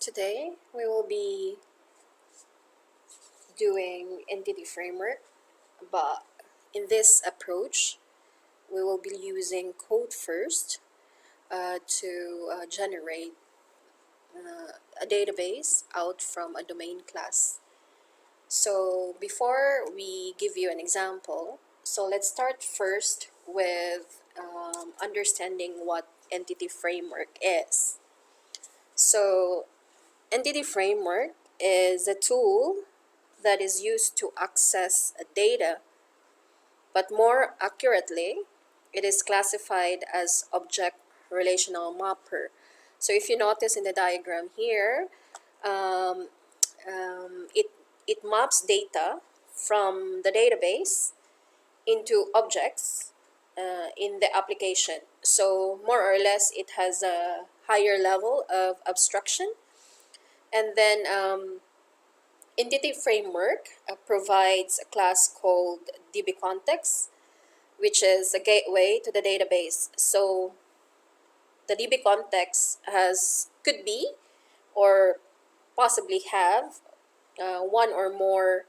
today we will be doing entity framework, but in this approach we will be using code first to generate a database out from a domain class. So before we give you an example, so let's start first with understanding what entity framework is. So entity framework is a tool that is used to access data, but more accurately, it is classified as object relational mapper. So if you notice in the diagram here, um, it, it maps data from the database into objects in the application. So more or less, it has a higher level of abstraction. And then entity framework provides a class called dbContext, which is a gateway to the database. So the dbContext could be or possibly have one or more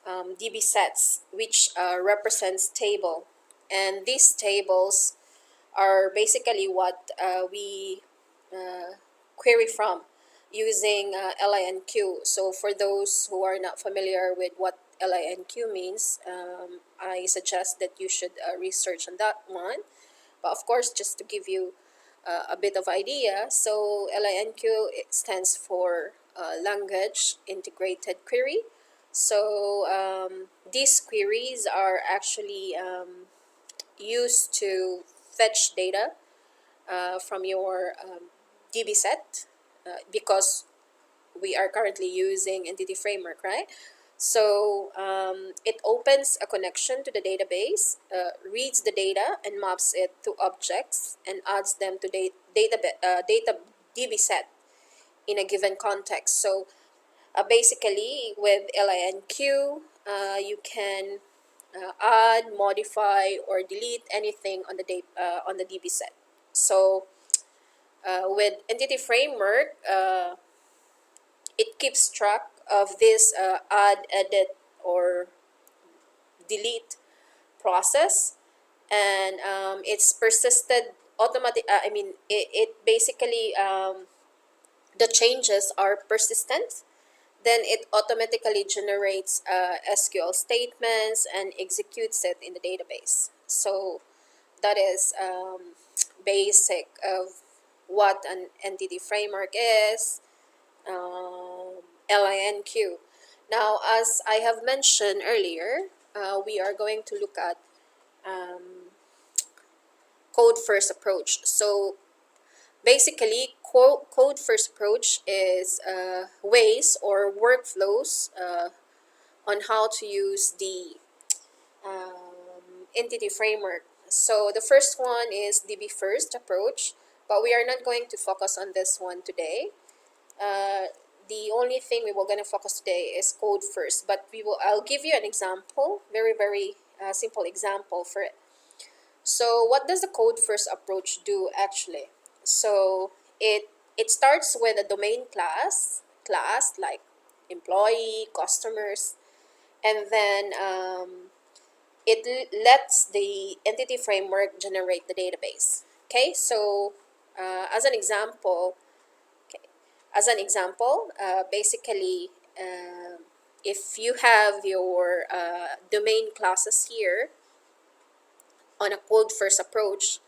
DB sets, which represents table. And these tables are basically what we query from using LINQ. So for those who are not familiar with what LINQ means, I suggest that you should research on that one. But of course, just to give you a bit of idea, so LINQ, it stands for Language Integrated Query. So these queries are actually used to fetch data from your DB set because we are currently using entity framework, right? So it opens a connection to the database, reads the data and maps it to objects and adds them to data DB set in a given context. So basically with LINQ, you can add, modify, or delete anything on the DB set. So with entity framework, it keeps track of this add, edit, or delete process, and it's persisted automatic. It basically the changes are persistent. Then it automatically generates SQL statements and executes it in the database. So that is basic of what an entity framework is. LINQ. Now, as I have mentioned earlier, we are going to look at code first approach. So basically, code first approach is ways or workflows on how to use the entity framework. So the first one is DB first approach, but we are not going to focus on this one today. The only thing we were going to focus today is code first, but I'll give you an example, very simple example for it. So what does the code first approach do actually? So it starts with a domain class like employee, customers, and then it lets the entity framework generate the database. Okay, so as an example, basically, if you have your domain classes here on a code first approach,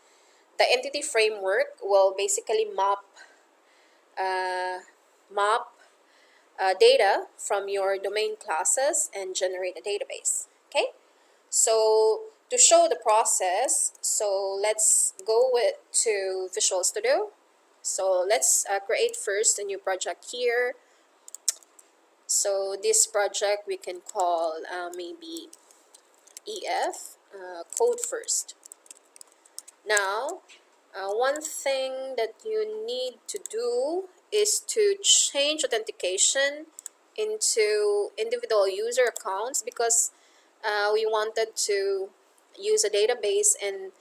the entity framework will basically map data from your domain classes and generate a database. Okay, so to show the process, so let's go to Visual Studio. So let's create first a new project here. So this project we can call maybe EF code first. Now, one thing that you need to do is to change authentication into individual user accounts because we wanted to use a database and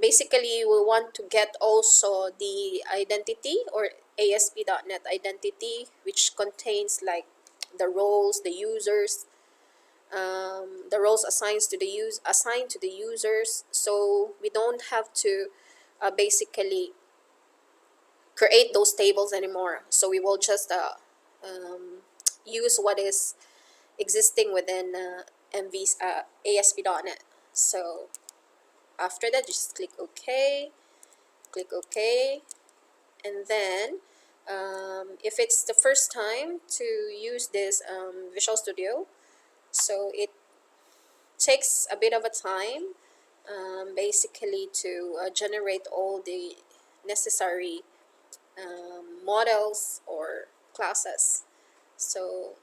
basically we want to get also the identity or ASP.NET identity, which contains like the roles, the users, the roles assigned to the users. So we don't have to basically create those tables anymore. So we will just use what is existing within MV's ASP.NET. So after that, just click OK, and then if it's the first time to use this Visual Studio, so it takes a bit of a time basically to generate all the necessary models or classes. So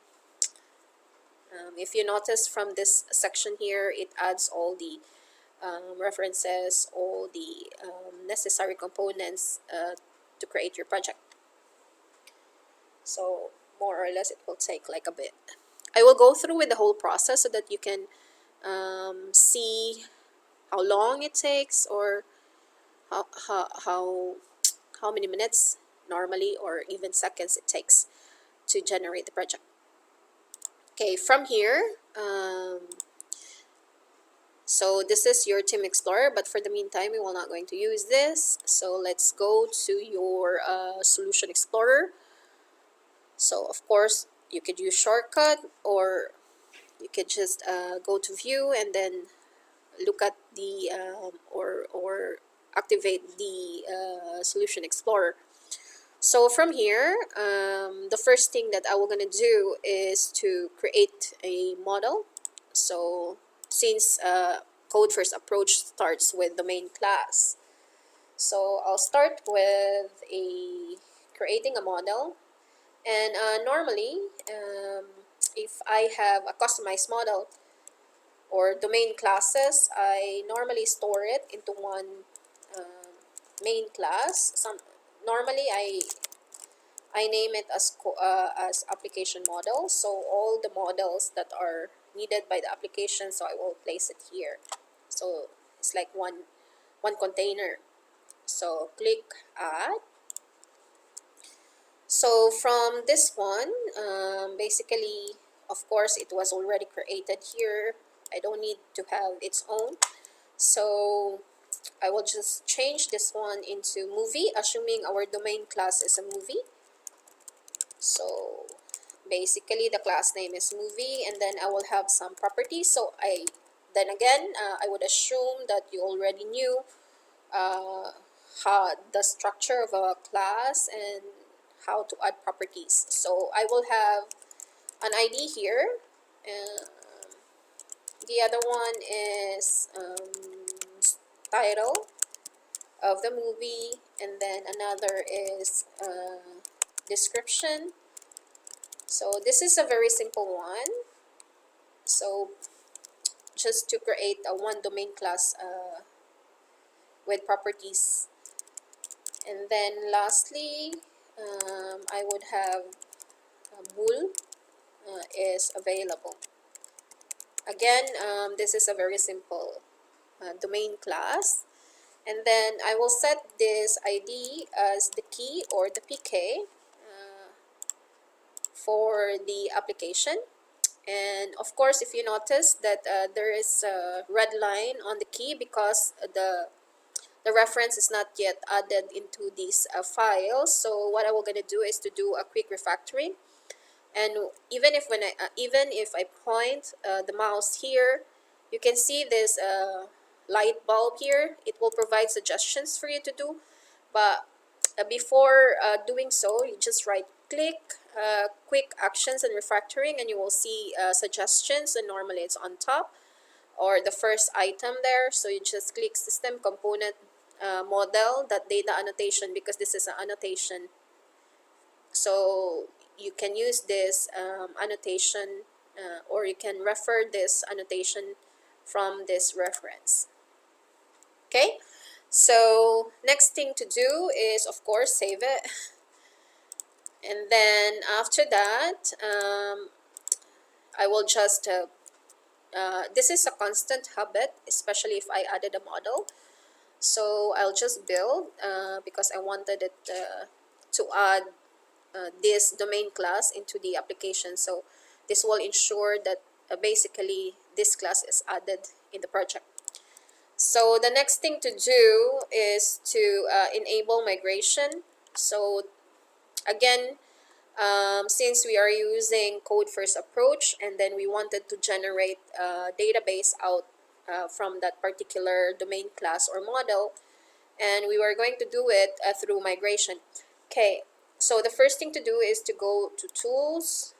if you notice from this section here, it adds all the references, all the necessary components to create your project. So more or less it will take like a bit. I will go through with the whole process so that you can see how long it takes, or how many minutes normally, or even seconds it takes to generate the project. Okay, from here, so this is your Team Explorer, but for the meantime, we will not going to use this. So let's go to your Solution Explorer. So of course, you could use shortcut, or you could just go to View and then look at the or activate the Solution Explorer. So from here, the first thing that I will gonna do is to create a model. So since Code First approach starts with the main class, so I'll start with creating a model. And normally, if I have a customized model or domain classes, I normally store it into one main class. Normally I name it as application model. So all the models that are needed by the application, so I will place it here. So it's like one container. So click add. So from this one, basically, of course, it was already created here. I don't need to have its own. So I will just change this one into movie, assuming our domain class is a movie. So basically the class name is movie, and then I will have some properties. So I would assume that you already knew how the structure of a class and how to add properties. So I will have an ID here. The other one is title of the movie, and then another is description. So this is a very simple one. So just to create a one domain class with properties. And then lastly, I would have bool is available. Again, this is a very simple domain class. And then I will set this ID as the key or the PK for the application. And of course, if you notice that there is a red line on the key because the reference is not yet added into this file. So what I will gonna do is to do a quick refactoring. And even if I point the mouse here, you can see this light bulb here. It will provide suggestions for you to do, but before doing so, you just right click quick actions and refactoring, and you will see suggestions, and normally it's on top or the first item there. So you just click system component model that data annotation, because this is an annotation. So you can use this annotation or you can refer this annotation from this reference. Okay, so next thing to do is of course save it. And then after that, I will just this is a constant habit, especially if I added a model. So I'll just build because I wanted it to add this domain class into the application. So this will ensure that basically this class is added in the project. So the next thing to do is to enable migration. So again, since we are using code first approach, and then we wanted to generate a database out from that particular domain class or model, and we were going to do it through migration. Okay, so the first thing to do is to go to tools,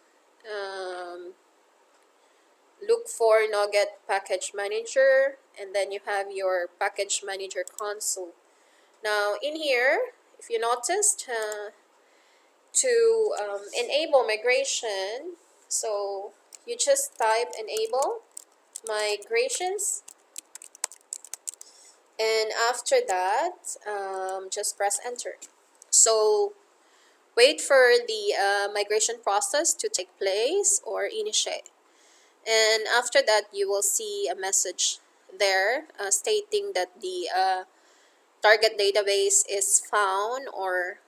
look for NuGet Package Manager, and then you have your Package Manager console. Now in here, if you noticed, to enable migration, so you just type enable migrations, and after that just press enter. So wait for the migration process to take place or initiate, and after that you will see a message there stating that the target database is found, or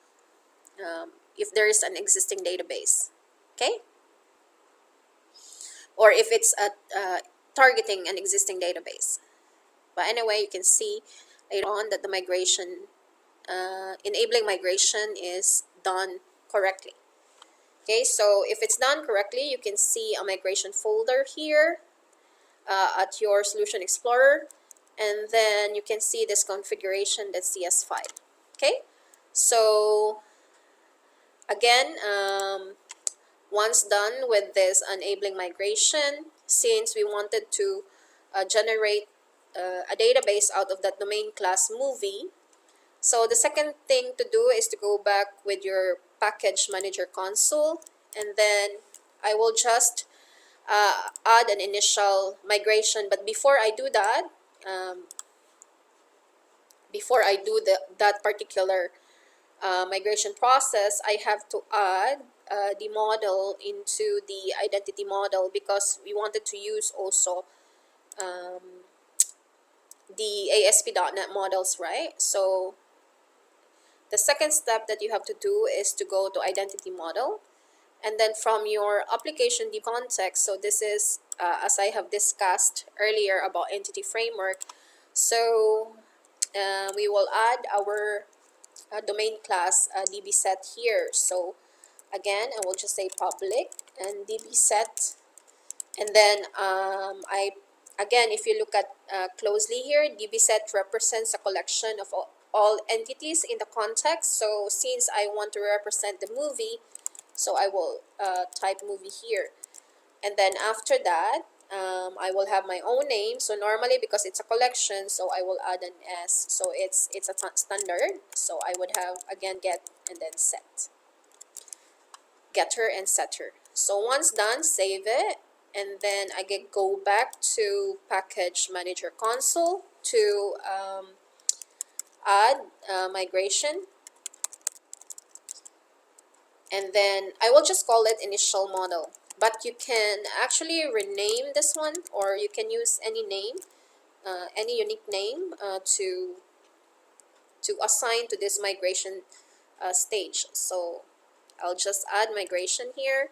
if there is an existing database, okay, or if it's targeting an existing database. But anyway, you can see later on that the migration, enabling migration is done correctly. Okay, so if it's done correctly, you can see a migration folder here at your Solution Explorer, and then you can see this configuration.cs file. Okay, so again, once done with this enabling migration, since we wanted to generate a database out of that domain class movie, so the second thing to do is to go back with your package manager console, and then I will just add an initial migration. But before I do that, that particular migration process, I have to add the model into the identity model, because we wanted to use also the ASP.NET models, right? So the second step that you have to do is to go to identity model, and then from your application deep context, so this is as I have discussed earlier about entity framework, so we will add our domain class dbset here. So again, I will just say public and dbset, and then again, if you look at closely here, dbset represents a collection of all entities in the context. So since I want to represent the movie, so I will type movie here, and then after that I will have my own name. So normally, because it's a collection, so I will add an S, so it's a standard. So I would have again get and then set, getter and setter. So once done, save it, and then I go back to package manager console to add migration, and then I will just call it initial model. But you can actually rename this one, or you can use any name, any unique name to assign to this migration stage. So I'll just add migration here.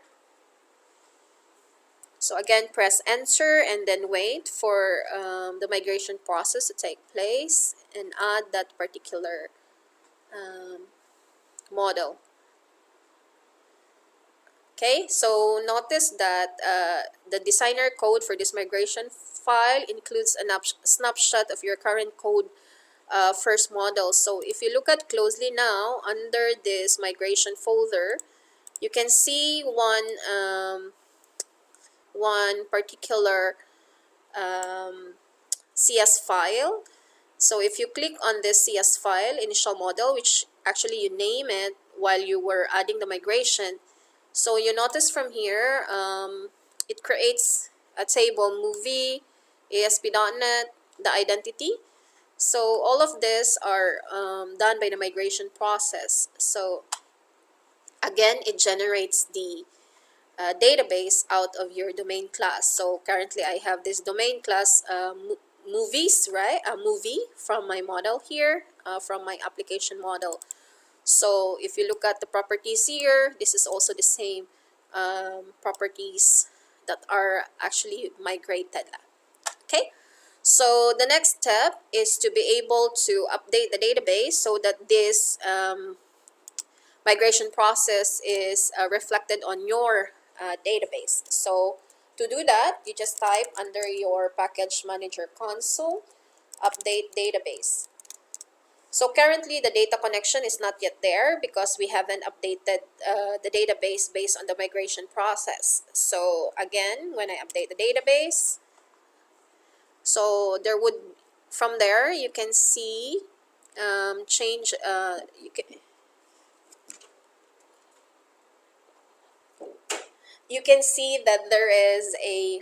So again, press enter and then wait for the migration process to take place, and add that particular model. Okay, so notice that the designer code for this migration file includes a snapshot of your current code first model. So if you look at closely now, under this migration folder, you can see one particular CS file. So if you click on this CS file, initial model, which actually you name it while you were adding the migration, so you notice from here, it creates a table movie, ASP.NET, the identity. So all of this are done by the migration process. So again, it generates the database out of your domain class. So currently I have this domain class movies, right? A movie from my model here, from my application model. So if you look at the properties here, this is also the same properties that are actually migrated. Okay, so the next step is to be able to update the database so that this migration process is reflected on your database. So to do that, you just type under your package manager console, update database. So currently the data connection is not yet there because we haven't updated the database based on the migration process. So again, when I update the database, so there would, from there you can see change, you can see that there is a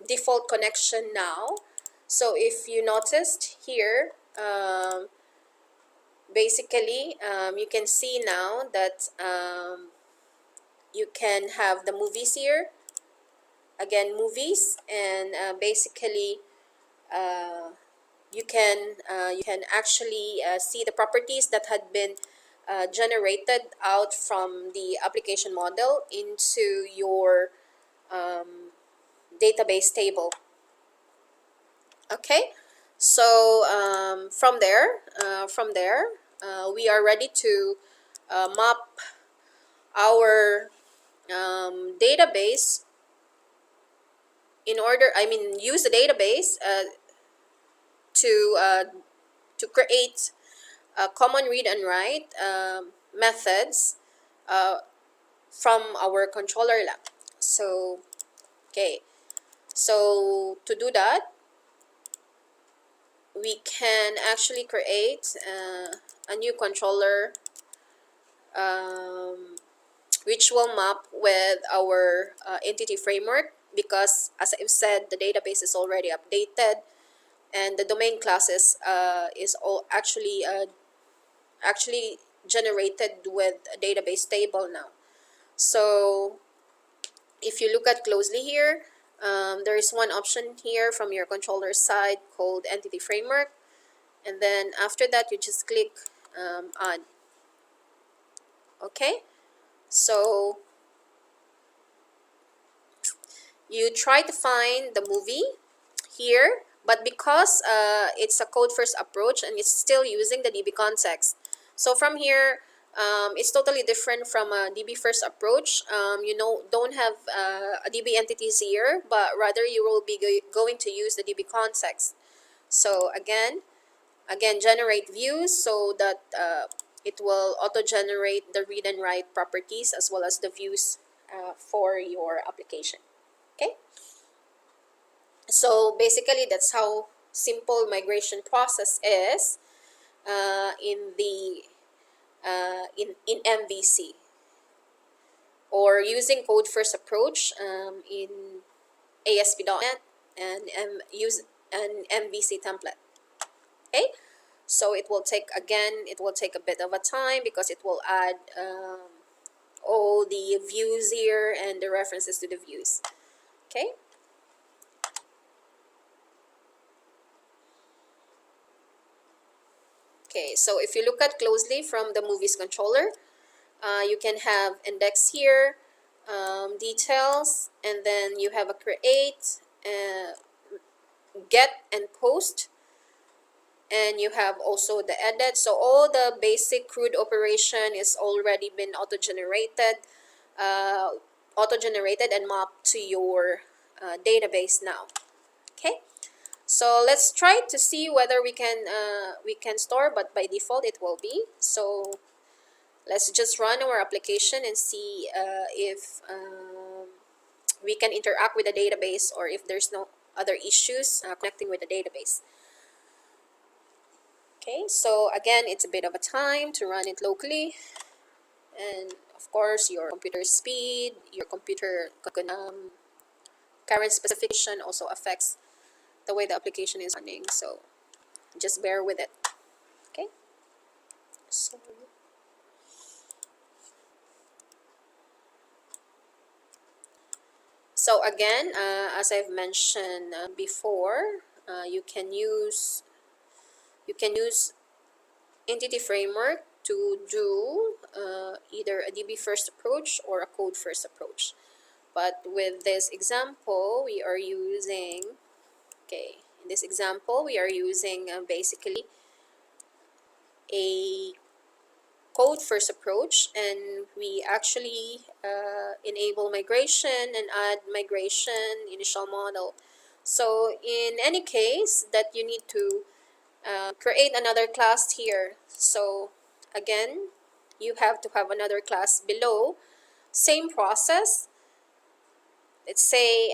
default connection now. So if you noticed here, basically you can see now that you can have the movies here, again movies, and basically you can actually see the properties that had been generated out from the application model into your database table. Okay, so from there we are ready to map our database in order, I mean, use the database to uh, to create common read and write methods uh, from our controller lab. So okay, so to do that, we can actually create a new controller um, which will map with our entity framework, because as I've said, the database is already updated and the domain classes is all actually generated with a database table now. So if you look at closely here, there is one option here from your controller side called entity framework, and then after that you just click add. Okay, so you try to find the movie here, but because it's a code first approach and it's still using the DB context, so from here it's totally different from a DB first approach. You know, don't have a DB entities here, but rather you will be going to use the DB context. So again generate views so that it will auto generate the read and write properties as well as the views for your application. Okay, so basically that's how simple migration process is in the in MVC, or using code first approach in ASP.NET and use an MVC template. Okay, so it will take a bit of a time because it will add all the views here and the references to the views. Okay, okay, so if you look at closely from the movies controller, you can have index here, details, and then you have a create, get and post, and you have also the edit. So all the basic CRUD operation is already been uh, auto-generated and mapped to your database now. Okay, so let's try to see whether we can store, but by default it will be. So let's just run our application and see if we can interact with the database or if there's no other issues connecting with the database. Okay, so again, it's a bit of a time to run it locally, and of course your computer speed, your computer current specification also affects the way the application is running, so just bear with it. Okay, so again, as I've mentioned before, you can use entity framework to do either a DB first approach or a code first approach. But with this example, we are using, okay, in this example, we are using basically a code first approach, and we actually enable migration and add migration initial model. So in any case that you need to create another class here, so again you have to have another class below. Same process. Let's say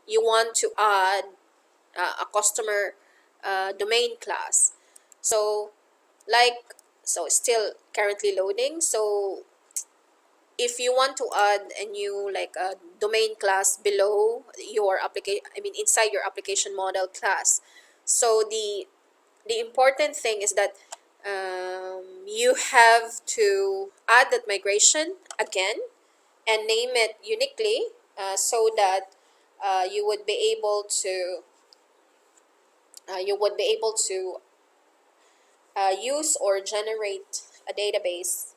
you want to add a customer domain class. So still currently loading. So if you want to add a new like a domain class below your application, I mean inside your application model class, so the important thing is that you have to add that migration again and name it uniquely, so that you would be able to use or generate a database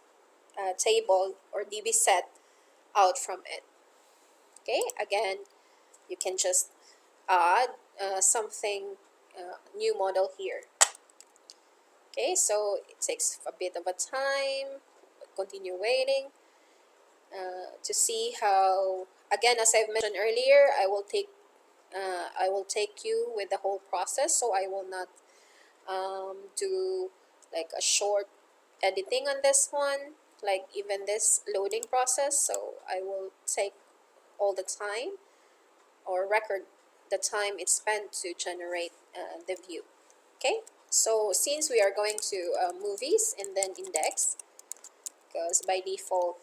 table or DB set out from it. Okay, again, you can just add something new model here. Okay, so it takes a bit of a time. Continue waiting to see how. Again, as I've mentioned earlier, I will take you with the whole process, so I will not do like a short editing on this one, like even this loading process. So I will take all the time or record the time it spent to generate the view. Okay, so since we are going to movies and then index, because by default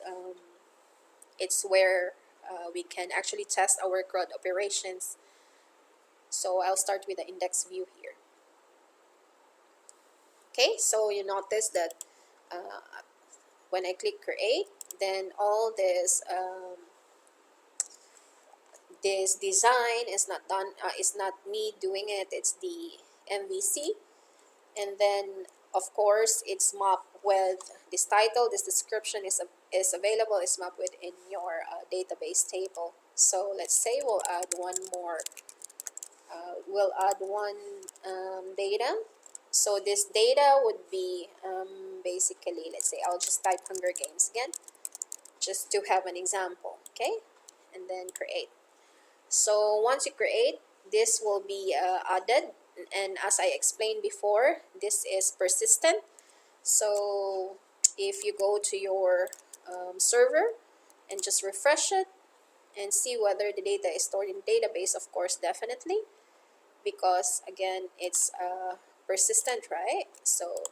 it's where we can actually test our CRUD operations. So I'll start with the index view here. Okay, so you notice that when I click create, then all this this design is not done. It's not me doing it. It's the MVC, and then of course it's mapped with this title. This description is available. It's mapped within your database table. So let's say we'll add one more. We'll add one data. So this data would be basically, let's say I'll just type Hunger Games again, just to have an example. Okay, and then create. So once you create, this will be added, and as I explained before, this is persistent. So if you go to your server and just refresh it and see whether the data is stored in database, of course, definitely, because again it's persistent, right? So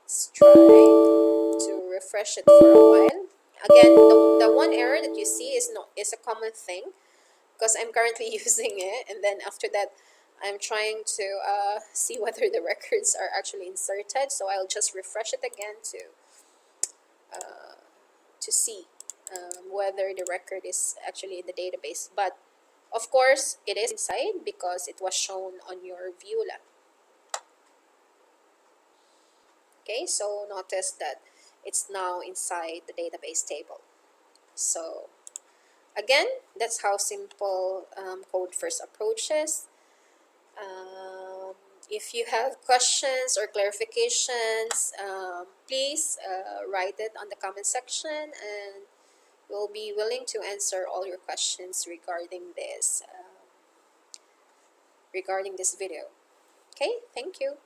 let's try to refresh it for a while. Again, the one error that you see is a common thing, because I'm currently using it, and then after that I'm trying to see whether the records are actually inserted. So I'll just refresh it again to see whether the record is actually in the database. But of course it is inside because it was shown on your view lab. Okay, so notice that it's now inside the database table. So again, that's how simple code first approaches. If you have questions or clarifications, please write it on the comment section, and we'll be willing to answer all your questions regarding this video. Okay, thank you.